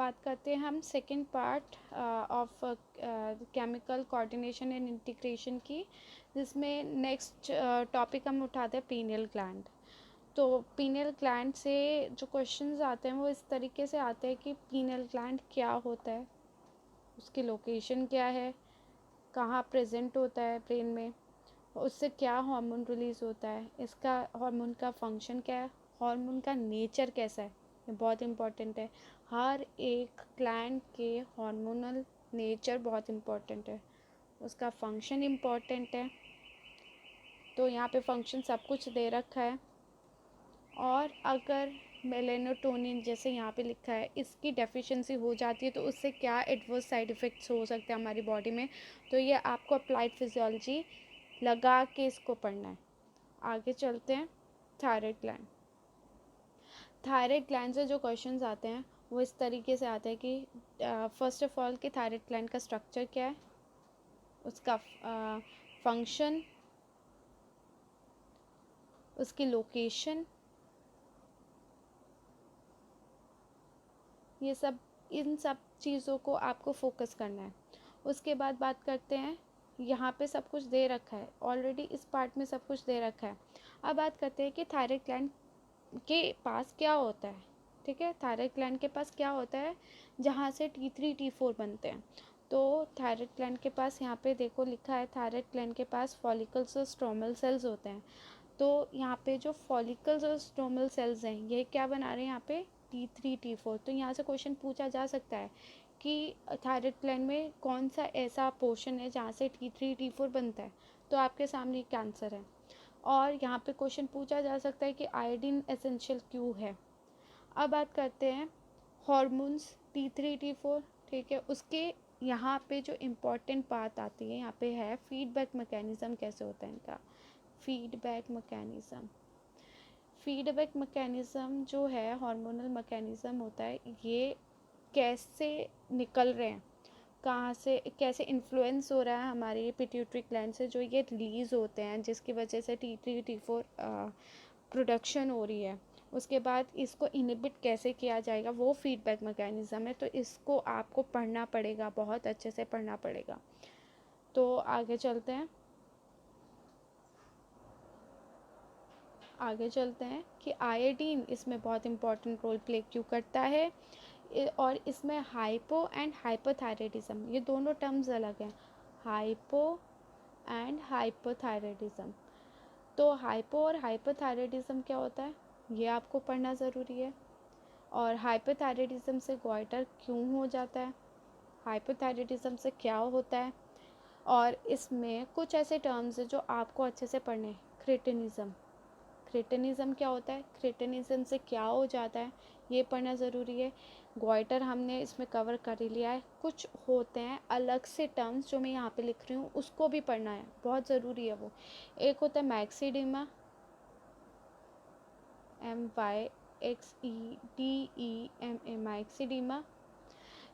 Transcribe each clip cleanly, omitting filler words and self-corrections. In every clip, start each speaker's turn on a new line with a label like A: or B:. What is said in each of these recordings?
A: बात करते हैं हम second part of chemical coordination and integration की, जिसमें नेक्स्ट टॉपिक हम उठाते हैं पीनियल ग्लैंड। तो पीनियल ग्लैंड से जो क्वेश्चंस आते हैं वो इस तरीके से आते हैं कि पीनियल ग्लैंड क्या होता है, उसकी लोकेशन क्या है, कहाँ प्रेजेंट होता है ब्रेन में, उससे क्या हार्मोन रिलीज़ होता है, इसका हार्मोन का फंक्शन क्या है, हार्मोन का नेचर कैसा है, ये बहुत इम्पॉर्टेंट है। हर एक ग्लैंड के हार्मोनल नेचर बहुत इम्पॉर्टेंट है, उसका फंक्शन इम्पॉर्टेंट है। तो यहाँ पे फंक्शन सब कुछ दे रखा है। और अगर मेलेनोटोनिन जैसे यहाँ पे लिखा है इसकी डेफिशिएंसी हो जाती है तो उससे क्या एडवर्स साइड इफ़ेक्ट्स हो सकते हैं हमारी बॉडी में, तो ये आपको अप्लाइड फिजियोलॉजी लगा के इसको पढ़ना है। आगे चलते हैं। Thyroid gland. थायराइड ग्लैंड से जो क्वेश्चंस आते हैं वो इस तरीके से आते हैं कि फर्स्ट ऑफ ऑल कि थायराइड ग्लैंड का स्ट्रक्चर क्या है, उसका फंक्शन, उसकी लोकेशन, ये सब, इन सब चीज़ों को आपको फोकस करना है। उसके बाद बात करते हैं, यहाँ पे सब कुछ दे रखा है ऑलरेडी, इस पार्ट में सब कुछ दे रखा है। अब बात करते हैं कि थायराइड ग्लैंड के पास क्या होता है। ठीक है, थायराइड ग्लैंड के पास क्या होता है, जहाँ से T3 T4 बनते हैं। तो थायराइड ग्लैंड के पास यहाँ पे देखो लिखा है, थायराइड ग्लैंड के पास फॉलिकल्स और स्ट्रोमल सेल्स होते हैं। तो यहाँ पे जो फॉलिकल्स और स्ट्रोमल सेल्स हैं ये क्या बना रहे हैं यहाँ पे T3 T4। तो यहाँ से क्वेश्चन पूछा जा सकता है कि थायराइड ग्लैंड में कौन सा ऐसा पोर्शन है जहाँ से T3 T4 बनता है, तो आपके सामने एक आंसर है। और यहाँ पे क्वेश्चन पूछा जा सकता है कि आयोडीन एसेंशियल क्यों है। अब बात करते हैं हॉर्मोन्स T3 T4। ठीक है, उसके यहाँ पे जो इम्पोर्टेंट बात आती है यहाँ पे है फीडबैक मैकेनिज़्म कैसे होता है इनका। फीडबैक मैकेनिज़्म, फीडबैक मैकेनिज़्म जो है हार्मोनल मैकेनिज़्म होता है, ये कैसे निकल रहे हैं, कहाँ से कैसे इन्फ्लुएंस हो रहा है हमारे पिट्यूटरी ग्लैंड से, जो ये रिलीज़ होते हैं जिसकी वजह से T3 T4 प्रोडक्शन हो रही है। उसके बाद इसको इनहिबिट कैसे किया जाएगा, वो फीडबैक मैकेनिज़्म है। तो इसको आपको पढ़ना पड़ेगा, बहुत अच्छे से पढ़ना पड़ेगा। तो आगे चलते हैं। आगे चलते हैं कि आयोडीन इसमें बहुत इम्पोर्टेंट रोल प्ले क्यों करता है। और इसमें हाइपो एंड हाइपोथायराइडिज्म, ये दोनों टर्म्स अलग हैं, हाइपो एंड हाइपोथायराइडिज्म। तो हाइपो और हाइपोथायराइडिज्म क्या होता है ये आपको पढ़ना ज़रूरी है। और हाइपोथायराइडिज्म से गोइटर क्यों हो जाता है, हाइपोथायराइडिज्म से क्या होता है। और इसमें कुछ ऐसे टर्म्स हैं जो आपको अच्छे से पढ़ने हैं। क्रिटिनिज्म, क्रिटिनिज्म क्या होता है, क्रिटिनिज्म से क्या हो जाता है, ये पढ़ना ज़रूरी है। गोइटर हमने इसमें कवर कर ही लिया है। कुछ होते हैं अलग से टर्म्स जो मैं यहाँ पे लिख रही हूँ, उसको भी पढ़ना है, बहुत ज़रूरी है वो। एक होता है मैक्सिडीमा, MYXEDEMA, मैक्सिडीमा।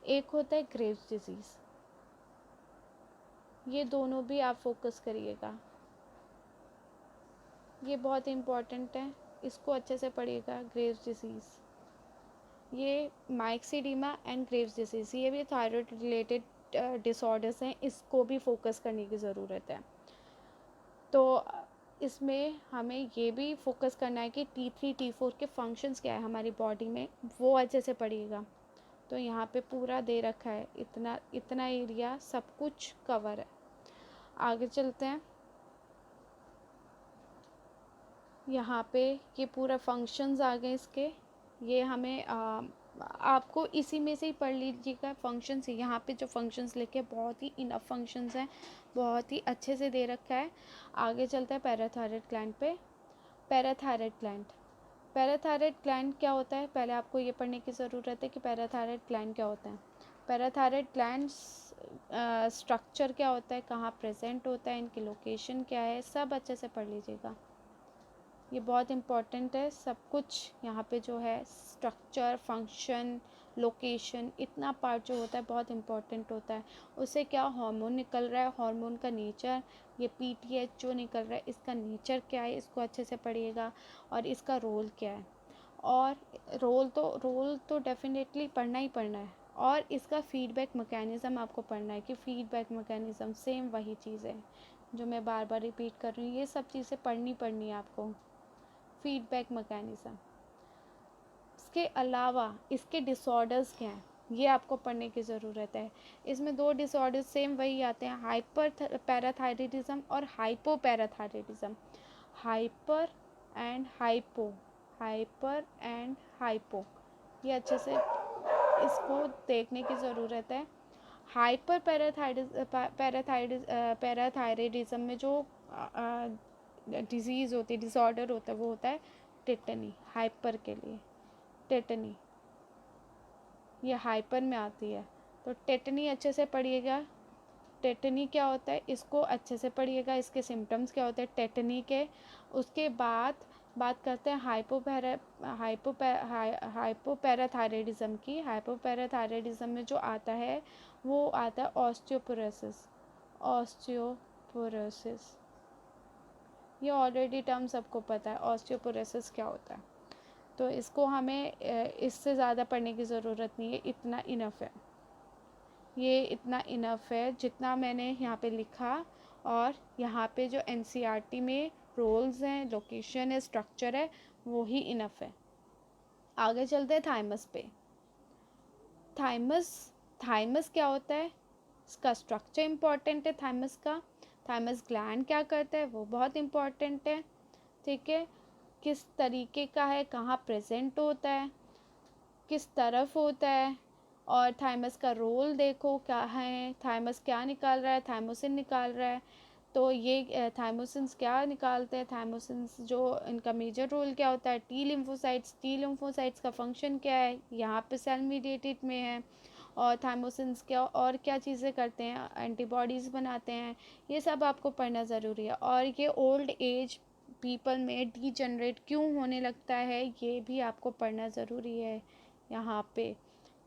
A: एक होता है ग्रेव्स डिजीज़, ये दोनों भी आप फोकस करिएगा, ये बहुत इम्पॉर्टेंट है, इसको अच्छे से पढ़िएगा। ग्रेव्स डिजीज़, ये माइक्सीडीमा एंड ग्रेव्स डिजीज़, ये भी थायराइड रिलेटेड डिसऑर्डर्स हैं, इसको भी फोकस करने की ज़रूरत है। तो इसमें हमें ये भी फोकस करना है कि T3 T4 के फंक्शंस क्या है हमारी बॉडी में, वो अच्छे से पढ़िएगा। तो यहाँ पे पूरा दे रखा है, इतना इतना एरिया सब कुछ कवर है। आगे चलते हैं। यहाँ पे ये पूरा फंक्शंस आ गए इसके, ये हमें आपको इसी में से ही पढ़ लीजिएगा फंक्शंस। यहाँ पे जो फंक्शंस लिखे बहुत ही इनफ फंक्शंस हैं, बहुत ही अच्छे से दे रखा है। आगे चलते हैं पैराथायरॉइड ग्लैंड पे। पैराथायरॉइड ग्लैंड, पैराथायरॉइड ग्लैंड क्या होता है, पहले आपको ये पढ़ने की ज़रूरत है कि पैराथायरॉइड ग्लैंड क्या होता है। पैराथायरॉइड ग्लैंड स्ट्रक्चर क्या होता है, कहाँ प्रेजेंट होता है, इनकी लोकेशन क्या है, सब अच्छे से पढ़ लीजिएगा, ये बहुत इम्पॉर्टेंट है। सब कुछ यहाँ पे जो है स्ट्रक्चर, फंक्शन, लोकेशन, इतना पार्ट जो होता है बहुत इम्पॉर्टेंट होता है। उससे क्या हार्मोन निकल रहा है, हार्मोन का नेचर, ये PTH जो निकल रहा है इसका नेचर क्या है, इसको अच्छे से पढ़िएगा। और इसका रोल क्या है, और रोल तो डेफिनेटली पढ़ना ही पढ़ना है, और इसका फीडबैक मैकेनिज़्म आपको पढ़ना है कि फीडबैक मैकेनिज़्म सेम वही चीज़ है जो मैं बार बार रिपीट कर रही हूँ, ये सब चीज़ें पढ़नी है आपको। फीडबैक मैकेनिज़्म, इसके अलावा इसके डिसऑर्डर्स क्या हैं ये आपको पढ़ने की ज़रूरत है। इसमें 2 डिसऑर्डर्स सेम वही आते हैं, हाइपर पैराथायरिडिज्म और hypoparathyroidism. Hyper and hypo, hyper and hypo, ये अच्छे से इसको देखने की ज़रूरत है। हाइपर पैराथायरिडिज्म में जो डिजीज़ होती है, डिसऑर्डर होता है, वो होता है टेटनी। हाइपर के लिए टेटनी, ये हाइपर में आती है, तो टेटनी अच्छे से पढ़िएगा। टेटनी क्या होता है इसको अच्छे से पढ़िएगा, इसके सिम्टम्स क्या होते हैं टेटनी के। उसके बाद बात करते हैं हाइपोपैराथायरिडिज्म की। हाइपोपैराथायरिडिज्म में जो आता है वो आता है ऑस्टियोपोरोसिस। ऑस्टियोपोरोसिस, ये ऑलरेडी टर्म सबको पता है ऑस्टियोपोरोसिस क्या होता है, तो इसको हमें इससे ज़्यादा पढ़ने की ज़रूरत नहीं है, इतना इनफ है। ये इतना इनफ है जितना मैंने यहाँ पे लिखा, और यहाँ पे जो एनसीईआरटी में रोल्स हैं, लोकेशन है, स्ट्रक्चर है, वो ही इनफ है। आगे चलते हैं थाइमस पे। थाइमस, थाइमस क्या होता है, इसका स्ट्रक्चर इम्पॉर्टेंट है थाइमस का। थाइमस ग्लैंड क्या करता है वो बहुत इम्पॉर्टेंट है, ठीक है। किस तरीके का है, कहाँ प्रेजेंट होता है, किस तरफ होता है, और थाइमस का रोल देखो क्या है, थाइमस क्या निकाल रहा है, थाइमोसिन निकाल रहा है। तो ये थाइमोसिन्स क्या निकालते हैं, थाइमोसिन्स जो इनका मेजर रोल क्या होता है, टी लिम्फोसाइट्स, टी लिम्फोसाइट्स का फंक्शन क्या है, यहाँ पे सेल मीडिएटेड में है। और थाइमोसिन्स क्या और क्या चीज़ें करते हैं, एंटीबॉडीज़ बनाते हैं, ये सब आपको पढ़ना ज़रूरी है। और ये ओल्ड एज पीपल में डीजनरेट क्यों होने लगता है ये भी आपको पढ़ना ज़रूरी है, यहाँ पे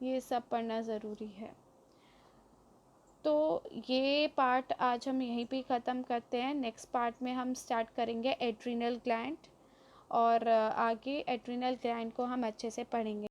A: ये सब पढ़ना ज़रूरी है। तो ये पार्ट आज हम यहीं पे ख़त्म करते हैं। नेक्स्ट पार्ट में हम स्टार्ट करेंगे एड्रिनल ग्लैंड, और आगे एड्रिनल ग्लैंड को हम अच्छे से पढ़ेंगे।